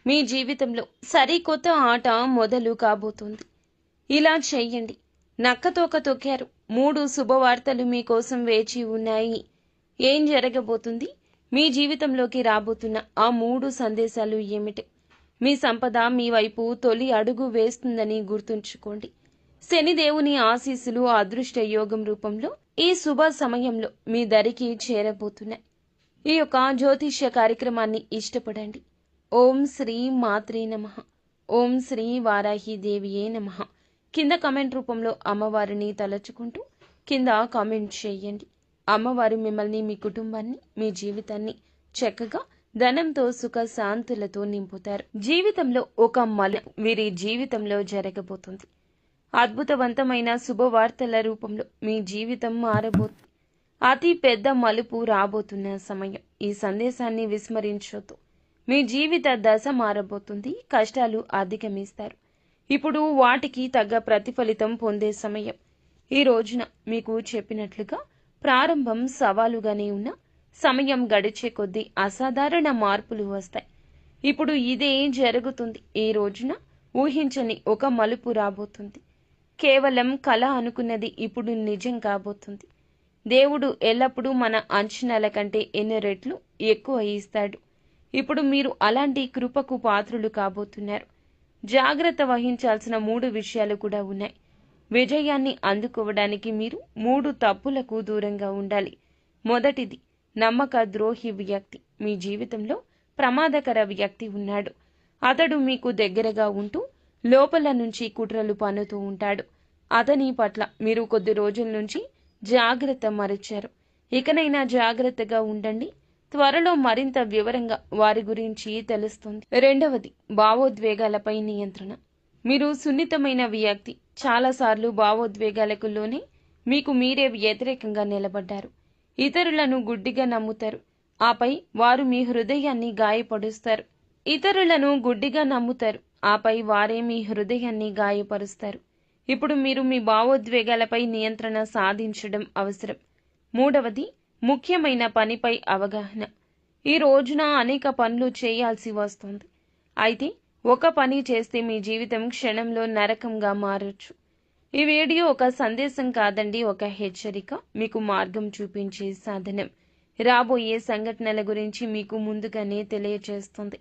మీ జీవితంలో సరికొత్త ఆట మొదలు కాబోతుంది. ఇలా చెయ్యండి. నక్కతోక తొక్కారు. 3 శుభవార్తలు మీకోసం వేచి ఉన్నాయి. ఏం జరగబోతుంది? మీ జీవితంలోకి రాబోతున్న ఆ 3 సందేశాలు ఏమిటి? మీ సంపద మీ వైపు తొలి అడుగు వేస్తుందని గుర్తుంచుకోండి. శనిదేవుని ఆశీస్సులు అదృష్ట యోగం రూపంలో ఈ శుభ సమయంలో మీ దరికి చేరబోతున్నాయి. ఈ యొక్క జ్యోతిష్య కార్యక్రమాన్ని ఇష్టపడండి. ఓం శ్రీ మాత్రే నమః. ఓం శ్రీ వారాహి దేవియే నమః. కింద కామెంట్ రూపంలో అమ్మవారిని తలచుకుంటూ కింద కామెంట్ చేయండి. అమ్మవారు మిమ్మల్ని, మీ కుటుంబాన్ని, మీ జీవితాన్ని చక్కగా ధనంతో సుఖ శాంతులతో నింపుతారు. జీవితంలో ఒక మలుపు వీరి జీవితంలో జరగబోతుంది. అద్భుతవంతమైన శుభవార్తల రూపంలో మీ జీవితం మారబోతుంది. అతి పెద్ద మలుపు రాబోతున్న సమయం. ఈ సందేశాన్ని విస్మరించొద్దు. మీ జీవిత దశ మారబోతుంది. కష్టాలు అధిగమిస్తారు. ఇప్పుడు వాటికి తగ్గ ప్రతిఫలితం పొందే సమయం. ఈ రోజున మీకు చెప్పినట్లుగా ప్రారంభం సవాలుగానే ఉన్న సమయం గడిచే కొద్దీ అసాధారణ మార్పులు వస్తాయి. ఇప్పుడు ఇదే జరుగుతుంది. ఈ రోజున ఊహించని ఒక మలుపు రాబోతుంది. కేవలం కళ అనుకున్నది ఇప్పుడు నిజం కాబోతుంది. దేవుడు ఎల్లప్పుడూ మన అంచనాల కంటే ఎన్ని రెట్లు ఎక్కువ ఇస్తాడు. ఇప్పుడు మీరు అలాంటి కృపకు పాత్రులు కాబోతున్నారు. జాగ్రత్త వహించాల్సిన 3 విషయాలు కూడా ఉన్నాయి. విజయాన్ని అందుకోవడానికి మీరు 3 తప్పులకు దూరంగా ఉండాలి. మొదటిది, నమ్మక ద్రోహి వ్యక్తి. మీ జీవితంలో ప్రమాదకర వ్యక్తి ఉన్నాడు. అతడు మీకు దగ్గరగా ఉంటూ లోపల నుంచి కుట్రలు పన్నుతూ ఉంటాడు. అతని పట్ల మీరు కొద్ది రోజుల నుంచి జాగ్రత్త మరిచారు. ఇకనైనా జాగ్రత్తగా ఉండండి. త్వరలో మరింత వివరంగా వారి గురించి తెలుస్తుంది. రెండవది, భావోద్వేగాలపై నియంత్రణ. మీరు సున్నితమైన వ్యక్తి. చాలాసార్లు భావోద్వేగాలకు లోనే మీకు మీరే వ్యతిరేకంగా నిలబడ్డారు. ఇతరులను గుడ్డిగా నమ్ముతారు. ఆపై వారు మీ హృదయాన్ని గాయపరుస్తారు. ఆపై వారే మీ హృదయాన్ని గాయపరుస్తారు. ఇప్పుడు మీరు మీ భావోద్వేగాలపై నియంత్రణ సాధించడం అవసరం. మూడవది, ముఖ్యమైన పనిపై అవగాహన. ఈ రోజున అనేక పనులు చేయాల్సి వస్తుంది. అయితే ఒక పని చేస్తే మీ జీవితం క్షణంలో నరకంగా మారొచ్చు. ఈ వీడియో ఒక సందేశం కాదండి, ఒక హెచ్చరిక. మీకు మార్గం చూపించే సాధనం. రాబోయే సంఘటనల గురించి మీకు ముందుగానే తెలియచేస్తుంది.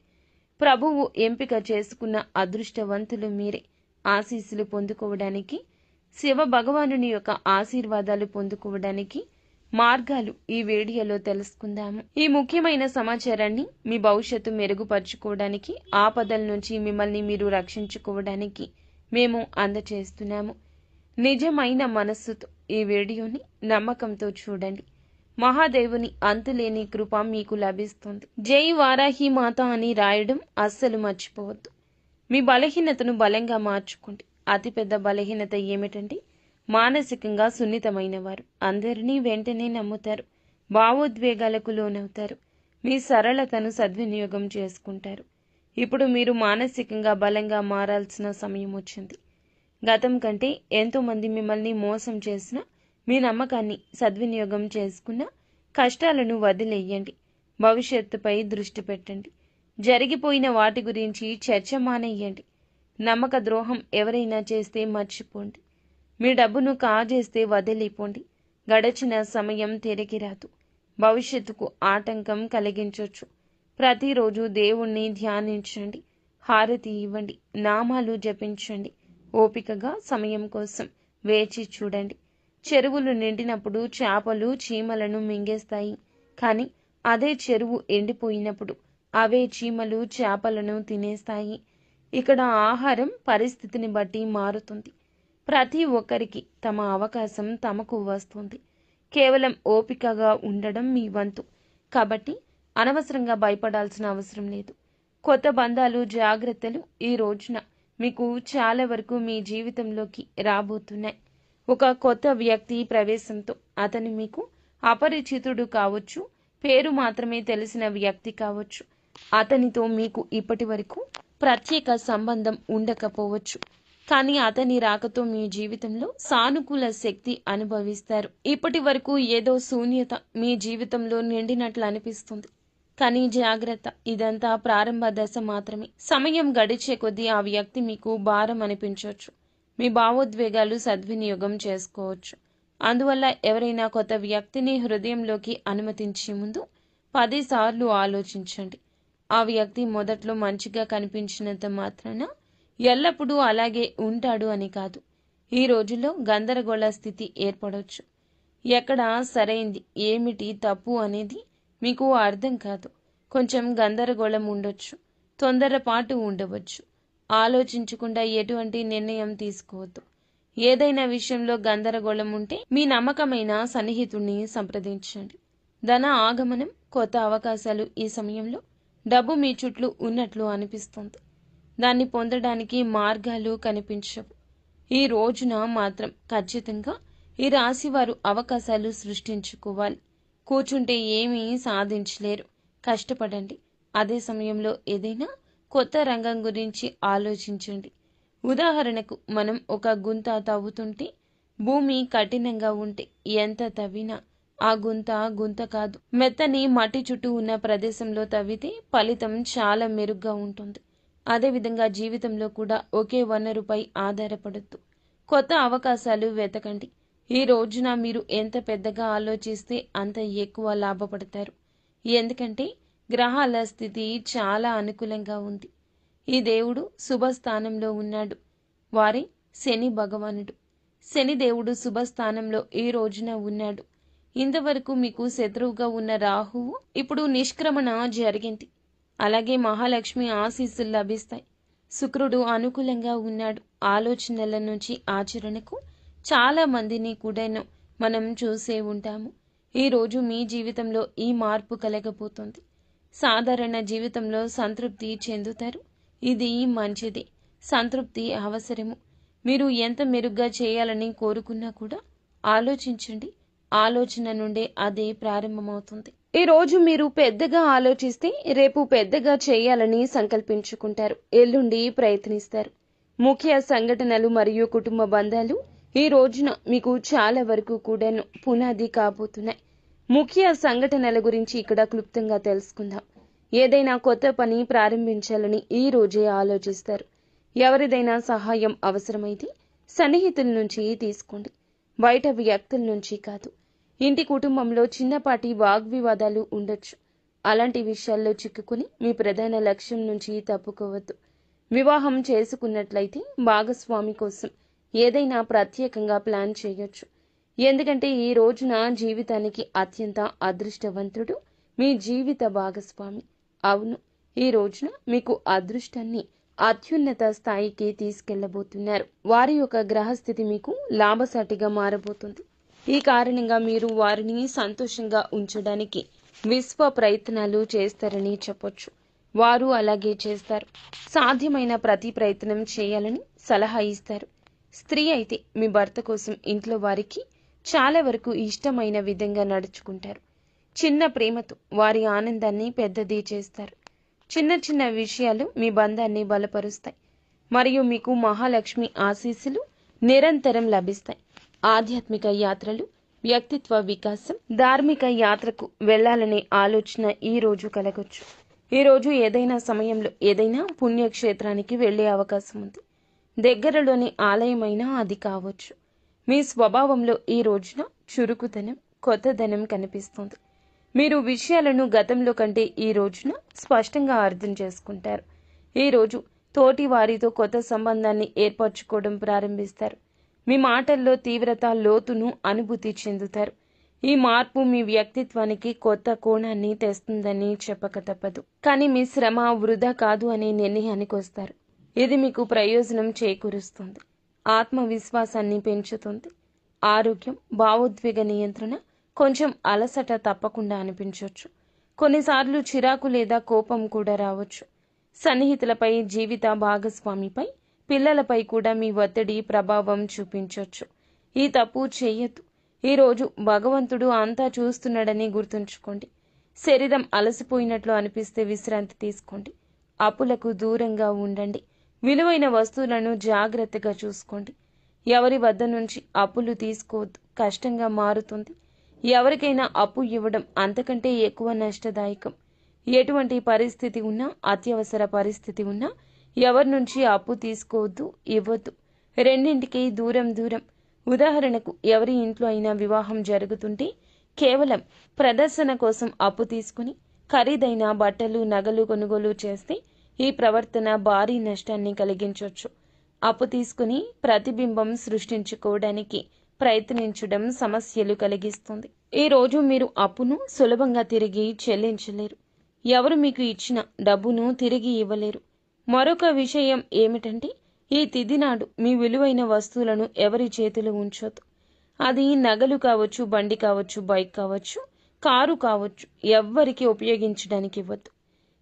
ప్రభువు ఎంపిక చేసుకున్న అదృష్టవంతులు మీరే. ఆశీస్సులు పొందుకోవడానికి, శివ భగవానుని యొక్క ఆశీర్వాదాలు పొందుకోవడానికి మార్గాలు ఈ వీడియోలో తెలుసుకుందాము. ఈ ముఖ్యమైన సమాచారాన్ని మీ భవిష్యత్తు మెరుగుపరుచుకోవడానికి, ఆపదల నుంచి మిమ్మల్ని మీరు రక్షించుకోవడానికి మేము అందచేస్తున్నాము. నిజమైన మనస్సుతో ఈ వీడియోని నమ్మకంతో చూడండి. మహాదేవుని అంతులేని కృప మీకు లభిస్తుంది. జై వారాహి మాత అని రాయడం అస్సలు మర్చిపోవద్దు. మీ బలహీనతను బలంగా మార్చుకోండి. అతిపెద్ద బలహీనత ఏమిటంటే మానసికంగా సున్నితమైన వారు. అందరినీ వెంటనే నమ్ముతారు. భావోద్వేగాలకు లోనవుతారు. మీ సరళతను సద్వినియోగం చేసుకుంటారు. ఇప్పుడు మీరు మానసికంగా బలంగా మారాల్సిన సమయం వచ్చింది. గతం కంటే ఎంతోమంది మిమ్మల్ని మోసం చేసినా, మీ నమ్మకాన్ని సద్వినియోగం చేసుకున్న కష్టాలను వదిలేయండి. భవిష్యత్తుపై దృష్టి పెట్టండి. జరిగిపోయిన వాటి గురించి చర్చ మానేయండి. నమ్మక ద్రోహం ఎవరైనా చేస్తే మర్చిపోండి. మీ డబ్బును కాజేస్తే వదిలిపోండి. గడచిన సమయం తిరిగి రాదు. భవిష్యత్తుకు ఆటంకం కలిగించొచ్చు. ప్రతిరోజు దేవుణ్ణి ధ్యానించండి. హారతి ఇవ్వండి. నామాలు జపించండి. ఓపికగా సమయం కోసం వేచి చూడండి. చెరువులు నిండినప్పుడు చేపలు చీమలను మింగేస్తాయి. కానీ అదే చెరువు ఎండిపోయినప్పుడు అవే చీమలు చేపలను తినేస్తాయి. ఇక్కడ ఆహారం పరిస్థితిని బట్టి మారుతుంది. ప్రతి ఒక్కరికి తమ అవకాశం తమకు వస్తుంది. కేవలం ఓపికగా ఉండడం మీ వంతు. కాబట్టి అనవసరంగా భయపడాల్సిన అవసరం లేదు. కొత్త బంధాలు, జాగ్రత్తలు ఈ రోజున మీకు చాలా వరకు మీ జీవితంలోకి రాబోతున్నాయి. ఒక కొత్త వ్యక్తి ప్రవేశంతో అతను మీకు అపరిచితుడు కావచ్చు. పేరు మాత్రమే తెలిసిన వ్యక్తి కావచ్చు. అతనితో మీకు ఇప్పటి వరకు ప్రత్యేక సంబంధం ఉండకపోవచ్చు. కానీ అతని రాకతో మీ జీవితంలో సానుకూల శక్తి అనుభవిస్తారు. ఇప్పటి వరకు ఏదో శూన్యత మీ జీవితంలో నిండినట్లు అనిపిస్తుంది. కానీ జాగ్రత్త, ఇదంతా ప్రారంభ దశ మాత్రమే. సమయం గడిచే కొద్దీ ఆ వ్యక్తి మీకు భారం అనిపించవచ్చు. మీ భావోద్వేగాలు సద్వినియోగం చేసుకోవచ్చు. అందువల్ల ఎవరైనా కొత్త వ్యక్తిని హృదయంలోకి అనుమతించే ముందు 10 సార్లు ఆలోచించండి. ఆ వ్యక్తి మొదట్లో మంచిగా కనిపించినంత మాత్రాన ఎల్లప్పుడూ అలాగే ఉంటాడు అని కాదు. ఈ రోజుల్లో గందరగోళ స్థితి ఏర్పడవచ్చు. ఎక్కడ సరైంది, ఏమిటి తప్పు అనేది మీకు అర్థం కాదు. కొంచెం గందరగోళం ఉండొచ్చు, తొందరపాటు ఉండవచ్చు. ఆలోచించకుండా ఎటువంటి నిర్ణయం తీసుకోవద్దు. ఏదైనా విషయంలో గందరగోళం ఉంటే మీ నమ్మకమైన సన్నిహితుడిని సంప్రదించండి. ధన ఆగమనం, కొత్త అవకాశాలు ఈ సమయంలో డబ్బు మీ చుట్టూ ఉన్నట్లు అనిపిస్తుంది. దాన్ని పొందడానికి మార్గాలు కనిపించవు. ఈ రోజున మాత్రం ఖచ్చితంగా ఈ రాశివారు అవకాశాలు సృష్టించుకోవాలి. కూర్చుంటే ఏమీ సాధించలేరు. కష్టపడండి. అదే సమయంలో ఏదైనా కొత్త రంగం గురించి ఆలోచించండి. ఉదాహరణకు, మనం ఒక గుంత తవ్వుతుంటే భూమి కఠినంగా ఉంటే ఎంత తవ్వినా ఆ గుంత కాదు. మెత్తని మట్టి చుట్టూ ఉన్న ప్రదేశంలో తవ్వితే ఫలితం చాలా మెరుగ్గా ఉంటుంది. అదేవిధంగా జీవితంలో కూడా ఒకే వనరుపై ఆధారపడద్దు. కొత్త అవకాశాలు వెతకండి. ఈ రోజున మీరు ఎంత పెద్దగా ఆలోచిస్తే అంత ఎక్కువ లాభపడతారు. ఎందుకంటే గ్రహాల స్థితి చాలా అనుకూలంగా ఉంది. ఈ దేవుడు శుభస్థానంలో ఉన్నాడు. వారే శని భగవానుడు. శని దేవుడు శుభస్థానంలో ఈ రోజున ఉన్నాడు. ఇంతవరకు మీకు శత్రువుగా ఉన్న రాహువు ఇప్పుడు నిష్క్రమణ జరిగింది. అలాగే మహాలక్ష్మి ఆశీస్సులు లభిస్తాయి. శుక్రుడు అనుకూలంగా ఉన్నాడు. ఆలోచనల నుంచి ఆచరణకు చాలా మందిని కూడా మనం చూసే ఉంటాము. ఈరోజు మీ జీవితంలో ఈ మార్పు కలగబోతుంది. సాధారణ జీవితంలో సంతృప్తి చెందుతారు. ఇది మంచిది. సంతృప్తి అవసరము. మీరు ఎంత మెరుగ్గా చేయాలని కోరుకున్నా కూడా ఆలోచించండి. ఆలోచన నుండే అదే ప్రారంభమవుతుంది. ఈ రోజు మీరు పెద్దగా ఆలోచిస్తే రేపు పెద్దగా చేయాలని సంకల్పించుకుంటారు. ఎల్లుండి ప్రయత్నిస్తారు. ముఖ్య సంఘటనలు మరియు కుటుంబ బంధాలు ఈ రోజున మీకు చాలా వరకు కూడా పునాది కాబోతున్నాయి. ముఖ్య సంఘటనల గురించి ఇక్కడ క్లుప్తంగా తెలుసుకుందాం. ఏదైనా కొత్త పని ప్రారంభించాలని ఈ రోజే ఆలోచిస్తారు. ఎవరిదైనా సహాయం అవసరమైతే సన్నిహితుల నుంచి తీసుకోండి, బయట వ్యక్తుల నుంచి కాదు. ఇంటి కుటుంబంలో చిన్నపాటి వాగ్వివాదాలు ఉండొచ్చు. అలాంటి విషయాల్లో చిక్కుకుని మీ ప్రధాన లక్ష్యం నుంచి తప్పుకోవద్దు. వివాహం చేసుకున్నట్లయితే భాగస్వామి కోసం ఏదైనా ప్రత్యేకంగా ప్లాన్ చేయొచ్చు. ఎందుకంటే ఈ రోజున జీవితానికి అత్యంత అదృష్టవంతుడు మీ జీవిత భాగస్వామి. అవును, ఈ రోజున మీకు అదృష్టాన్ని అత్యున్నత స్థాయికి తీసుకెళ్లబోతున్నారు. వారి యొక్క గ్రహస్థితి మీకు లాభసాటిగా మారబోతుంది. ఈ కారణంగా మీరు వారిని సంతోషంగా ఉంచడానికి విశ్వ ప్రయత్నాలు చేస్తారని చెప్పొచ్చు. వారు అలాగే చేస్తారు. సాధ్యమైన ప్రతి ప్రయత్నం చేయాలని సలహా ఇస్తారు. స్త్రీ అయితే మీ భర్త కోసం ఇంట్లో వారికి చాలా వరకు ఇష్టమైన విధంగా నడుచుకుంటారు. చిన్న ప్రేమతో వారి ఆనందాన్ని పెద్దది చేస్తారు. చిన్న చిన్న విషయాలు మీ బంధాన్ని బలపరుస్తాయి. మరియు మీకు మహాలక్ష్మి ఆశీస్సులు నిరంతరం లభిస్తాయి. ఆధ్యాత్మిక యాత్రలు, వ్యక్తిత్వ వికాసం, ధార్మిక యాత్రకు వెళ్లాలనే ఆలోచన ఈ రోజు కలగొచ్చు. ఈ రోజు ఏదైనా సమయంలో ఏదైనా పుణ్యక్షేత్రానికి వెళ్లే అవకాశం ఉంది. దగ్గరలోని ఆలయమైనా అది కావచ్చు. మీ స్వభావంలో ఈ రోజున చురుకుతనం, కొత్తదనం కనిపిస్తుంది. మీరు విషయాలను గతంలో కంటే ఈ రోజున స్పష్టంగా అర్థం చేసుకుంటారు. ఈ రోజు తోటి వారితో కొత్త సంబంధాన్ని ఏర్పరచుకోవడం ప్రారంభిస్తారు. మీ మాటల్లో తీవ్రత, లోతును అనుభూతి చెందుతారు. ఈ మార్పు మీ వ్యక్తిత్వానికి కొత్త కోణాన్ని తెస్తుందని చెప్పక తప్పదు. కానీ మీ శ్రమ వృధా కాదు అనే నిర్ణయానికి వస్తారు. ఇది మీకు ప్రయోజనం చేకూరుస్తుంది. ఆత్మవిశ్వాసాన్ని పెంచుతుంది. ఆరోగ్యం, భావోద్వేగ నియంత్రణ, కొంచెం అలసట తప్పకుండా అనిపించవచ్చు. కొన్నిసార్లు చిరాకు లేదా కోపం కూడా రావచ్చు. సన్నిహితులపై, జీవిత భాగస్వామిపై, పిల్లలపై కూడా మీ ఒత్తిడి ప్రభావం చూపించవచ్చు. ఈ తప్పు చేయొద్దు. ఈరోజు భగవంతుడు అంతా చూస్తున్నాడని గుర్తుంచుకోండి. శరీరం అలసిపోయినట్లు అనిపిస్తే విశ్రాంతి తీసుకోండి. అప్పులకు దూరంగా ఉండండి. విలువైన వస్తువులను జాగ్రత్తగా చూసుకోండి. ఎవరి వద్ద నుంచి అప్పులు తీసుకోవద్దు. కష్టంగా మారుతుంది. ఎవరికైనా అప్పు ఇవ్వడం అంతకంటే ఎక్కువ నష్టదాయకం. ఎటువంటి పరిస్థితి ఉన్నా, అత్యవసర పరిస్థితి ఉన్నా ఎవరి నుంచి అప్పు తీసుకోవద్దు, ఇవ్వద్దు. రెండింటికి దూరం దూరం. ఉదాహరణకు ఎవరి ఇంట్లో అయినా వివాహం జరుగుతుంటే కేవలం ప్రదర్శన కోసం అప్పు తీసుకుని ఖరీదైన బట్టలు, నగలు కొనుగోలు చేస్తే ఈ ప్రవర్తన భారీ నష్టాన్ని కలిగించవచ్చు. అప్పు తీసుకుని ప్రతిబింబం సృష్టించుకోవడానికి ప్రయత్నించడం సమస్యలు కలిగిస్తుంది. ఈ రోజు మీరు అప్పును సులభంగా తిరిగి చెల్లించలేరు. ఎవరు మీకు ఇచ్చిన డబ్బును తిరిగి ఇవ్వలేరు. మరొక విషయం ఏమిటంటే, ఈ తిథి నాడు మీ విలువైన వస్తువులను ఎవరి చేతిలో ఉంచొద్దు. అది నగలు కావచ్చు, బండి కావచ్చు, బైక్ కావచ్చు, కారు కావచ్చు, ఎవ్వరికి ఉపయోగించడానికి ఇవ్వద్దు.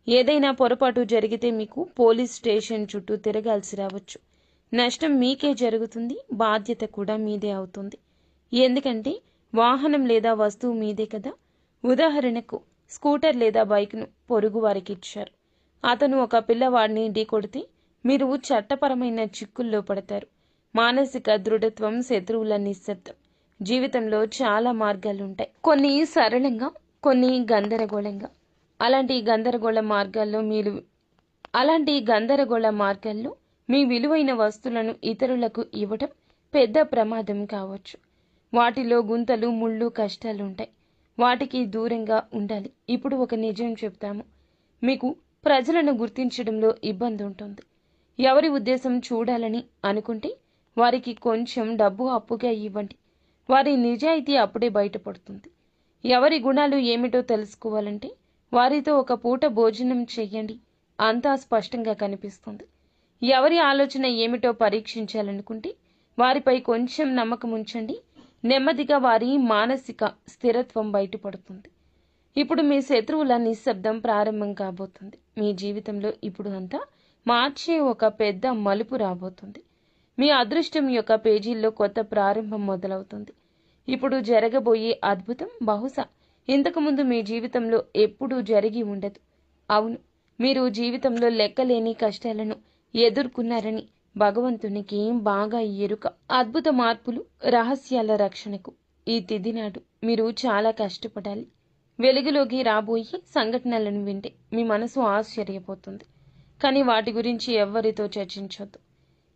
ఏదైనా పొరపాటు జరిగితే మీకు పోలీస్ స్టేషన్ చుట్టూ తిరగాల్సి రావచ్చు. నష్టం మీకే జరుగుతుంది, బాధ్యత కూడా మీదే అవుతుంది. ఎందుకంటే వాహనం లేదా వస్తువు మీదే కదా. ఉదాహరణకు స్కూటర్ లేదా బైక్ను పొరుగు వారికి ఇచ్చారు. అతను ఒక పిల్లవాడిని ఢీకొడితే మీరు చట్టపరమైన చిక్కుల్లో పడతారు. మానసిక దృఢత్వం, శత్రువుల నిశ్శబ్దం. జీవితంలో చాలా మార్గాలుంటాయి. కొన్ని సరళంగా, కొన్ని గందరగోళంగా. అలాంటి గందరగోళ మార్గాల్లో మీ విలువైన వస్తువులను ఇతరులకు ఇవ్వడం పెద్ద ప్రమాదం కావచ్చు. వాటిలో గుంతలు, ముళ్ళు, కష్టాలుంటాయి. వాటికి దూరంగా ఉండాలి. ఇప్పుడు ఒక నిజం చెప్తాము. మీకు ప్రజలను గుర్తించడంలో ఇబ్బంది ఉంటుంది. ఎవరి ఉద్దేశం చూడాలని అనుకుంటే వారికి కొంచెం డబ్బు అప్పుగా ఇవ్వండి. వారి నిజాయితీ అప్పుడే బయటపడుతుంది. ఎవరి గుణాలు ఏమిటో తెలుసుకోవాలంటే వారితో ఒక పూట భోజనం చెయ్యండి. అంతా స్పష్టంగా కనిపిస్తుంది. ఎవరి ఆలోచన ఏమిటో పరీక్షించాలనుకుంటే వారిపై కొంచెం నమ్మకం ఉంచండి. నెమ్మదిగా వారి మానసిక స్థిరత్వం బయటపడుతుంది. ఇప్పుడు మీ శత్రువుల నిశ్శబ్దం ప్రారంభం కాబోతుంది. మీ జీవితంలో ఇప్పుడు అంతా మార్చే ఒక పెద్ద మలుపు రాబోతుంది. మీ అదృష్టం యొక్క పేజీల్లో కొత్త ప్రారంభం మొదలవుతుంది. ఇప్పుడు జరగబోయే అద్భుతం బహుశా ఇంతకుముందు మీ జీవితంలో ఎప్పుడూ జరిగి ఉండదు. అవును, మీరు జీవితంలో లెక్కలేని కష్టాలను ఎదుర్కొన్నారని భగవంతునికి బాగా ఎరుక. అద్భుత మార్పులు, రహస్యాల రక్షణకు ఈ తిథి నాడు మీరు చాలా కష్టపడాలి. వెలుగులోకి రాబోయే సంఘటనలను వింటే మీ మనసు ఆశ్చర్యపోతుంది. కానీ వాటి గురించి ఎవ్వరితో చర్చించొద్దు.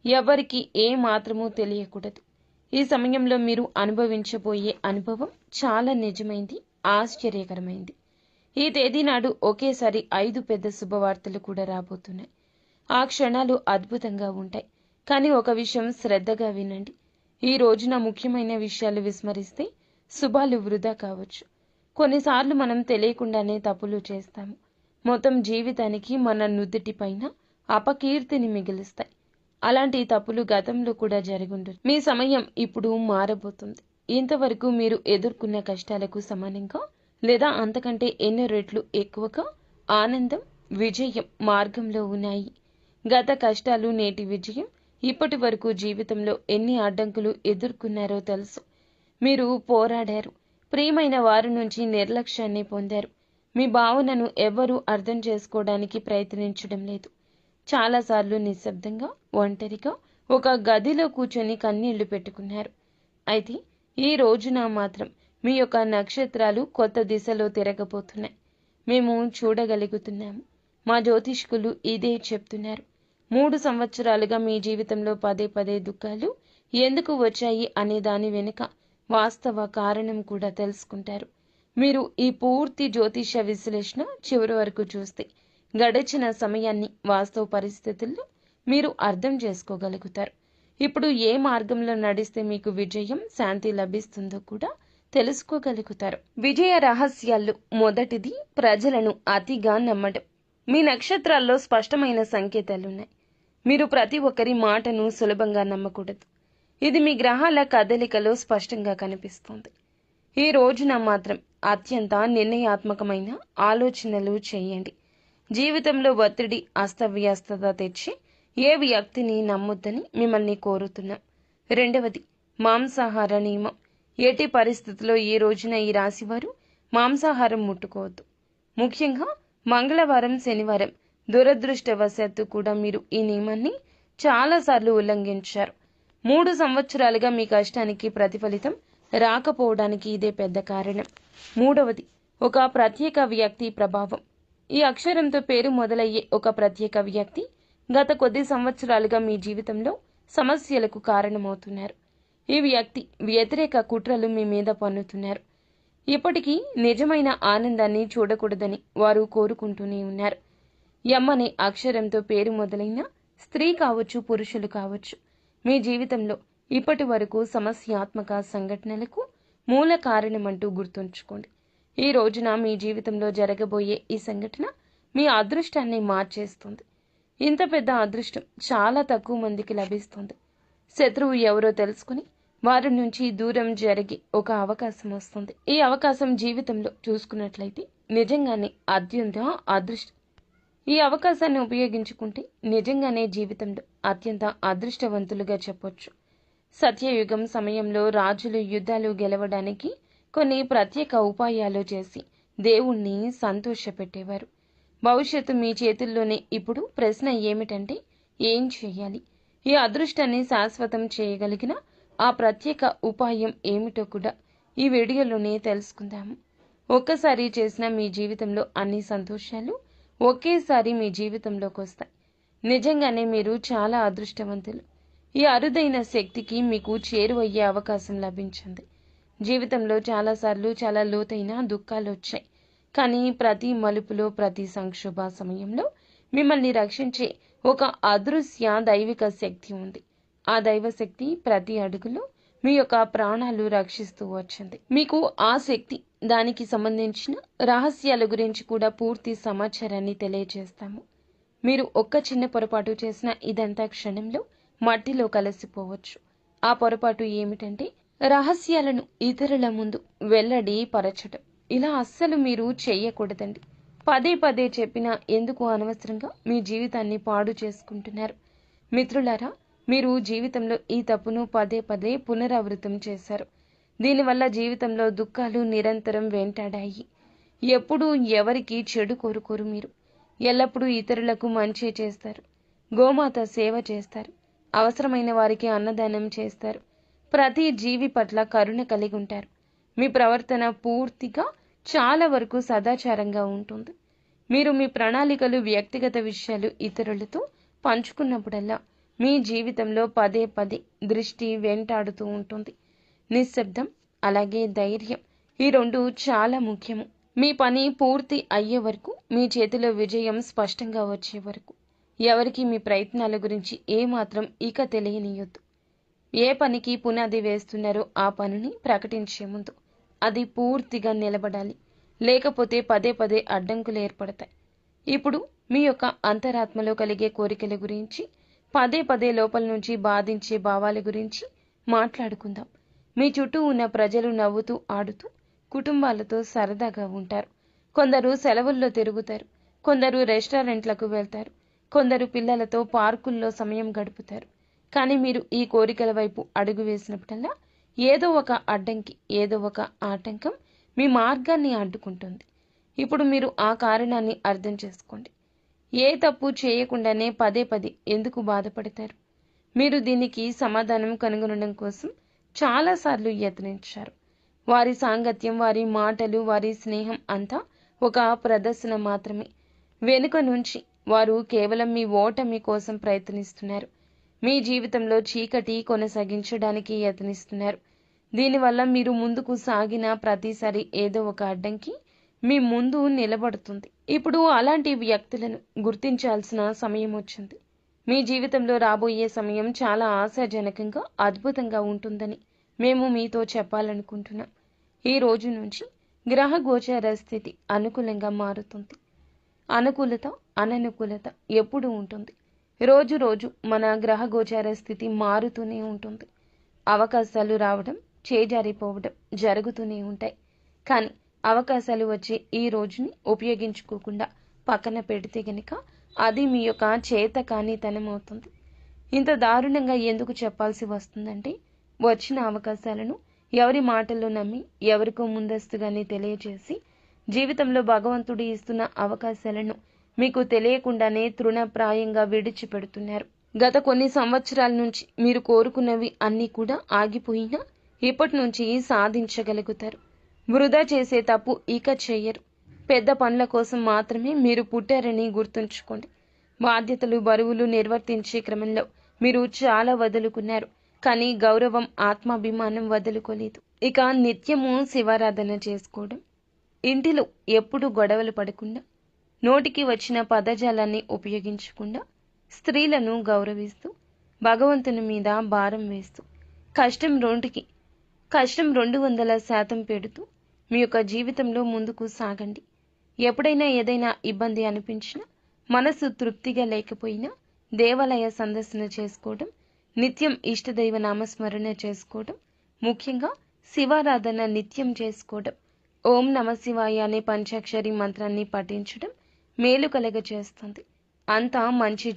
ఎవరికి ఏ మాత్రమూ తెలియకూడదు. ఈ సమయంలో మీరు అనుభవించబోయే అనుభవం చాలా నిజమైంది, ఆశ్చర్యకరమైంది. ఈ తేదీ నాడు ఒకేసారి 5 పెద్ద శుభవార్తలు కూడా రాబోతున్నాయి. ఆ క్షణాలు అద్భుతంగా ఉంటాయి. కానీ ఒక విషయం శ్రద్ధగా వినండి. ఈ రోజున ముఖ్యమైన విషయాలు విస్మరిస్తే శుభాలు వృధా కావచ్చు. కొన్నిసార్లు మనం తెలియకుండానే తప్పులు చేస్తాము. మొత్తం జీవితానికి మన నుదుటిపైన అపకీర్తిని మిగిలిస్తాయి. అలాంటి తప్పులు గతంలో కూడా జరుగుండొచ్చు. మీ సమయం ఇప్పుడు మారబోతుంది. ఇంతవరకు మీరు ఎదుర్కొన్న కష్టాలకు సమానంగా లేదా అంతకంటే ఎన్నో రెట్లు ఎక్కువగా ఆనందం, విజయం మార్గంలో ఉన్నాయి. గత కష్టాలు, నేటి విజయం. ఇప్పటి వరకు జీవితంలో ఎన్ని అడ్డంకులు ఎదుర్కొన్నారో తెలుసు. మీరు పోరాడారు. ప్రియమైన వారి నుంచి నిర్లక్ష్యాన్ని పొందారు. మీ భావనను ఎవ్వరూ అర్థం చేసుకోవడానికి ప్రయత్నించడం లేదు. చాలాసార్లు నిశ్శబ్దంగా, ఒంటరిగా ఒక గదిలో కూర్చొని కన్నీళ్లు పెట్టుకున్నారు. అయితే ఈ రోజున మాత్రం మీ యొక్క నక్షత్రాలు కొత్త దిశలో తిరగబోతున్నాయి. మేము చూడగలుగుతున్నాము. మా జ్యోతిష్కులు ఇదే చెప్తున్నారు. 3 సంవత్సరాలుగా మీ జీవితంలో పదే పదే దుఃఖాలు ఎందుకు వచ్చాయి అనే దాని వెనుక వాస్తవ కారణం కూడా తెలుసుకుంటారు. మీరు ఈ పూర్తి జ్యోతిష విశ్లేషణ చివరి వరకు చూస్తే గడిచిన సమయాన్ని, వాస్తవ పరిస్థితుల్లో మీరు అర్థం చేసుకోగలుగుతారు. ఇప్పుడు ఏ మార్గంలో నడిస్తే మీకు విజయం, శాంతి లభిస్తుందో కూడా తెలుసుకోగలుగుతారు. విజయ రహస్యాల్లో మొదటిది ప్రజలను అతిగా నమ్మడం. మీ నక్షత్రాల్లో స్పష్టమైన సంకేతాలున్నాయి. మీరు ప్రతి ఒక్కరి మాటను సులభంగా నమ్మకూడదు. ఇది మీ గ్రహాల కదలికలో స్పష్టంగా కనిపిస్తుంది. ఈ రోజున మాత్రం అత్యంత నిర్ణయాత్మకమైన ఆలోచనలు చేయండి. జీవితంలో ఒత్తిడి, అస్తవ్యస్తత తెచ్చి ఏ వ్యక్తిని నమ్మొద్దని మిమ్మల్ని కోరుతున్నాం. రెండవది మాంసాహార నియమం. ఎట్టి పరిస్థితుల్లో ఈ రోజున ఈ రాశివారు మాంసాహారం ముట్టుకోవద్దు. ముఖ్యంగా మంగళవారం, శనివారం. దురదృష్టవశాత్తు కూడా మీరు ఈ నియమాన్ని చాలాసార్లు ఉల్లంఘించారు. 3 సంవత్సరాలుగా మీ కష్టానికి ప్రతిఫలితం రాకపోవడానికి ఇదే పెద్ద కారణం. మూడవది ఒక ప్రత్యేక వ్యక్తి ప్రభావం. ఈ అక్షరంతో పేరు మొదలయ్యే ఒక ప్రత్యేక వ్యక్తి గత కొద్ది సంవత్సరాలుగా మీ జీవితంలో సమస్యలకు కారణమవుతున్నారు. ఈ వ్యక్తి వ్యతిరేక కుట్రలు మీ మీద పన్నుతున్నారు. ఇప్పటికీ నిజమైన ఆనందాన్ని చూడకూడదని వారు కోరుకుంటూనే ఉన్నారు. ఎం అనే అక్షరంతో పేరు మొదలైన స్త్రీ కావచ్చు, పురుషులు కావచ్చు, మీ జీవితంలో ఇప్పటి వరకు సమస్యాత్మక సంఘటనలకు మూల కారణమంటూ గుర్తుంచుకోండి. ఈ రోజున మీ జీవితంలో జరగబోయే ఈ సంఘటన మీ అదృష్టాన్ని మార్చేస్తుంది. ఇంత పెద్ద అదృష్టం చాలా తక్కువ మందికి లభిస్తుంది. శత్రువు ఎవరో తెలుసుకుని వారి నుంచి దూరం జరిగే ఒక అవకాశం వస్తుంది. ఈ అవకాశం జీవితంలో చూసుకున్నట్లయితే నిజంగానే అత్యంత అదృష్టం. ఈ అవకాశాన్ని ఉపయోగించుకుంటే నిజంగానే జీవితంలో అత్యంత అదృష్టవంతులుగా చెప్పొచ్చు. సత్యయుగం సమయంలో రాజులు యుద్ధాలు గెలవడానికి కొన్ని ప్రత్యేక ఉపాయాలు చేసి దేవుణ్ణి సంతోషపెట్టేవారు. భవిష్యత్తు మీ చేతుల్లోనే. ఇప్పుడు ప్రశ్న ఏమిటంటే, ఏం చేయాలి? ఈ అదృష్టాన్ని శాశ్వతం చేయగలిగిన ఆ ప్రత్యేక ఉపాయం ఏమిటో కూడా ఈ వీడియోలోనే తెలుసుకుందాము. ఒక్కసారి చేసిన మీ జీవితంలో అన్ని సంతోషాలు ఒకేసారి మీ జీవితంలోకి వస్తాయి. నిజంగానే మీరు చాలా అదృష్టవంతులు. ఈ అరుదైన శక్తికి మీకు చేరువయ్యే అవకాశం లభించింది. జీవితంలో చాలాసార్లు చాలా లోతైన దుఃఖాలు వచ్చాయి. కానీ ప్రతి మలుపులో, ప్రతి సంక్షోభ సమయంలో మిమ్మల్ని రక్షించే ఒక అదృశ్య దైవిక శక్తి ఉంది. ఆ దైవశక్తి ప్రతి అడుగులో మీ యొక్క ప్రాణాలు రక్షిస్తూ వచ్చింది. మీకు ఆ శక్తి, దానికి సంబంధించిన రహస్యాల గురించి కూడా పూర్తి సమాచారాన్ని తెలియజేస్తాము. మీరు ఒక్క చిన్న పొరపాటు చేసిన ఇదంతా క్షణంలో మట్టిలో కలిసిపోవచ్చు. ఆ పొరపాటు ఏమిటంటే, రహస్యాలను ఇతరుల ముందు వెల్లడి పరచడం. ఇలా అస్సలు మీరు చెయ్యకూడదండి. పదే పదే చెప్పినా ఎందుకు అనవసరంగా మీ జీవితాన్ని పాడు చేసుకుంటున్నారు? మిత్రులారా, మీరు జీవితంలో ఈ తప్పును పదే పదే పునరావృతం చేశారు. దీనివల్ల జీవితంలో దుఃఖాలు నిరంతరం వెంటాడాయి. ఎప్పుడూ ఎవరికి చెడు కోరుకోరు. మీరు ఎల్లప్పుడూ ఇతరులకు మంచి చేస్తారు. గోమాత సేవ చేస్తారు. అవసరమైన వారికి అన్నదానం చేస్తారు. ప్రతి జీవి పట్ల కరుణ కలిగి ఉంటారు. మీ ప్రవర్తన పూర్తిగా చాలా వరకు సదాచారంగా ఉంటుంది. మీరు మీ ప్రణాళికలు, వ్యక్తిగత విషయాలు ఇతరులతో పంచుకున్నప్పుడల్లా మీ జీవితంలో పదే పదే దృష్టి వెంటాడుతూ ఉంటుంది. నిశ్శబ్దం, అలాగే ధైర్యం, ఈ రెండు చాలా ముఖ్యము. మీ పని పూర్తి అయ్యే వరకు, మీ చేతిలో విజయం స్పష్టంగా వచ్చే వరకు ఎవరికి మీ ప్రయత్నాల గురించి ఏమాత్రం ఇక తెలియనియొద్దు. ఏ పనికి పునాది వేస్తున్నారో ఆ పనిని ప్రకటించే ముందు అది పూర్తిగా నిలబడాలి. లేకపోతే పదే పదే అడ్డంకులు ఏర్పడతాయి. ఇప్పుడు మీ యొక్క అంతరాత్మలో కలిగే కోరికల గురించి, పదే పదే లోపల నుంచి బాధించే భావాల గురించి మాట్లాడుకుందాం. మీ చుట్టూ ఉన్న ప్రజలు నవ్వుతూ, ఆడుతూ, కుటుంబాలతో సరదాగా ఉంటారు. కొందరు సెలవుల్లో తిరుగుతారు. కొందరు రెస్టారెంట్లకు వెళ్తారు. కొందరు పిల్లలతో పార్కుల్లో సమయం గడుపుతారు. కానీ మీరు ఈ కోరికల వైపు అడుగు వేసినప్పుడల్లా ఏదో ఒక అడ్డంకి, ఏదో ఒక ఆటంకం మీ మార్గాన్ని అడ్డుకుంటుంది. ఇప్పుడు మీరు ఆ కారణాన్ని అర్థం చేసుకోండి. ఏ తప్పు చేయకుండానే పదే పదే ఎందుకు బాధపడతారు? మీరు దీనికి సమాధానం కనుగొనడం కోసం చాలాసార్లు యత్నించారు. వారి సాంగత్యం, వారి మాటలు, వారి స్నేహం అంతా ఒక ప్రదర్శన మాత్రమే. వెనుక నుంచి వారు కేవలం మీ ఓటమి కోసం ప్రయత్నిస్తున్నారు. మీ జీవితంలో చీకటి కొనసాగించడానికి యత్నిస్తున్నారు. దీనివల్ల మీరు ముందుకు సాగిన ప్రతిసారి ఏదో ఒక అడ్డంకి మీ ముందు నిలబడుతుంది. ఇప్పుడు అలాంటి వ్యక్తులను గుర్తించాల్సిన సమయం వచ్చింది. మీ జీవితంలో రాబోయే సమయం చాలా ఆశాజనకంగా, అద్భుతంగా ఉంటుందని మేము మీతో చెప్పాలనుకుంటున్నాం. ఈ రోజు నుంచి గ్రహ గోచార స్థితి అనుకూలంగా మారుతుంది. అనుకూలత, అననుకూలత ఎప్పుడూ ఉంటుంది. రోజు రోజు మన గ్రహ గోచార స్థితి మారుతూనే ఉంటుంది. అవకాశాలు రావడం, చేజారిపోవడం జరుగుతూనే ఉంటాయి. కానీ అవకాశాలు వచ్చే ఈ రోజుని ఉపయోగించుకోకుండా పక్కన పెడితే గనక అది మీ యొక్క చేతకానితనం అవుతుంది. ఇంత దారుణంగా ఎందుకు చెప్పాల్సి వస్తుందంటే, వచ్చిన అవకాశాలను ఎవరి మాటల్లో నమ్మి, ఎవరికో ముందస్తుగానే తెలియజేసి, జీవితంలో భగవంతుడు ఇస్తున్న అవకాశాలను మీకు తెలియకుండానే తృణప్రాయంగా విడిచిపెడుతున్నారు. గత కొన్ని సంవత్సరాల నుంచి మీరు కోరుకున్నవి అన్నీ కూడా ఆగిపోయినా ఇప్పటి నుంచి సాధించగలుగుతారు. వృధా చేసే తప్పు ఇక చెయ్యరు. పెద్ద పనుల కోసం మాత్రమే మీరు పుట్టారని గుర్తుంచుకోండి. బాధ్యతలు, బరువులు నిర్వర్తించే క్రమంలో మీరు చాలా వదులుకున్నారు, కానీ గౌరవం, ఆత్మాభిమానం వదులుకోలేదు. ఇక నిత్యము శివారాధన చేసుకోవడం, ఇంటిలో ఎప్పుడు గొడవలు పడకుండా, నోటికి వచ్చిన పదజాలాన్ని ఉపయోగించకుండా, స్త్రీలను గౌరవిస్తూ, భగవంతుని మీద భారం వేస్తూ, కష్టం 200% పెడుతూ మీ యొక్క జీవితంలో ముందుకు సాగండి. ఎప్పుడైనా ఏదైనా ఇబ్బంది అనిపించినా, మనసు తృప్తిగా లేకపోయినా దేవాలయ సందర్శన చేసుకోవడం, నిత్యం ఇష్టదైవ నామస్మరణ చేసుకోవడం, ముఖ్యంగా శివారాధన నిత్యం చేసుకోవడం, ఓం నమ శివాయ అనే పంచాక్షరి మంత్రాన్ని పఠించడం మేలు కలగ చేస్తుంది. అంతా మంచి